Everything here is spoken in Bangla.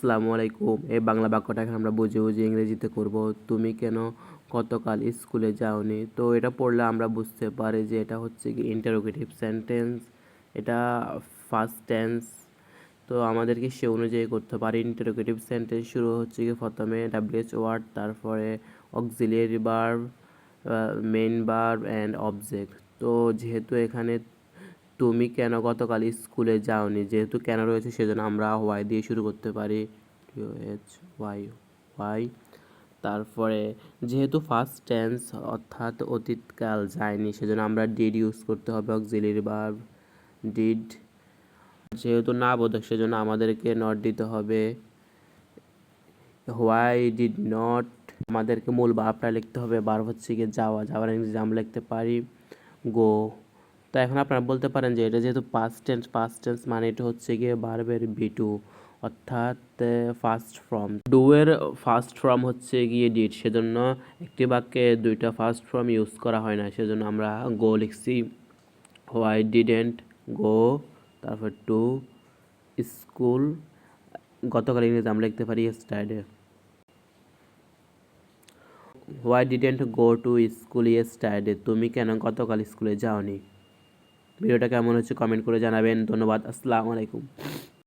আসসালামু আলাইকুম। এই বাংলা বাক্যটাকে আমরা বুঝে বুঝে ইংরেজিতে করব। তুমি কেন গতকাল স্কুলে যাওনি? তো এটা পড়লে আমরা বুঝতে পারি যে এটা হচ্ছে কি ইন্টারোগেটিভ সেন্টেন্স, এটা ফার্স্ট টেন্স। তো আমাদেরকে সে অনুযায়ী করতে পারি। ইন্টারোগেটিভ সেন্টেন্স শুরু হচ্ছে কি প্রথমে ডাব্লিউএইচ ওয়ার্ড, তারপরে auxiliary verb, main verb and object. তো যেহেতু এখানে তুমি কেন গতকাল স্কুলে যাওনি, যেহেতু কেন রয়েছে সেজন্য আমরা ওয়াই দিয়ে শুরু করতে পারি, এইচ ওয়াই ওয়াই। তারপরে যেহেতু ফার্স্ট টেন্স অর্থাৎ অতীতকাল যায়নি সেজন্য আমরা ডিড ইউজ করতে হবে, অক্সিলিয়ারি ভার্ব ডিড। যেহেতু না বোধক সেজন্য আমাদেরকে নট দিতে হবে, হোয়াই ডিড নট। আমাদেরকে মূল ভার্বটা লিখতে হবে, ভার্ব হচ্ছে গিয়ে যাওয়া, যাওয়ার ইংরেজি আমরা লিখতে পারি গো। তো এখন আপনারা বলতে পারেন যে এটা যেহেতু পাস্ট টেন্স মানে এটা হচ্ছে গিয়ে ভার্বের বি2 অর্থাৎ ফার্স্ট ফর্ম। ডু এর ফার্স্ট ফর্ম হচ্ছে গিয়ে ডিড, সেজন্য একটি বাক্যে দুইটা ফার্স্ট ফর্ম ইউজ করা হয় না, সেজন্য আমরা গো লিখছি। হোয়াই ডিডেন্ট গো, তারপর টু স্কুল, গতকাল ইংরেজি আমরা লিখতে পারি yesterday. Why didn't go to school yesterday, তুমি কেন গতকাল স্কুলে যাওনি? ভিডিওটা কেমন হচ্ছে কমেন্ট করে জানাবেন। ধন্যবাদ। আসসালামু আলাইকুম।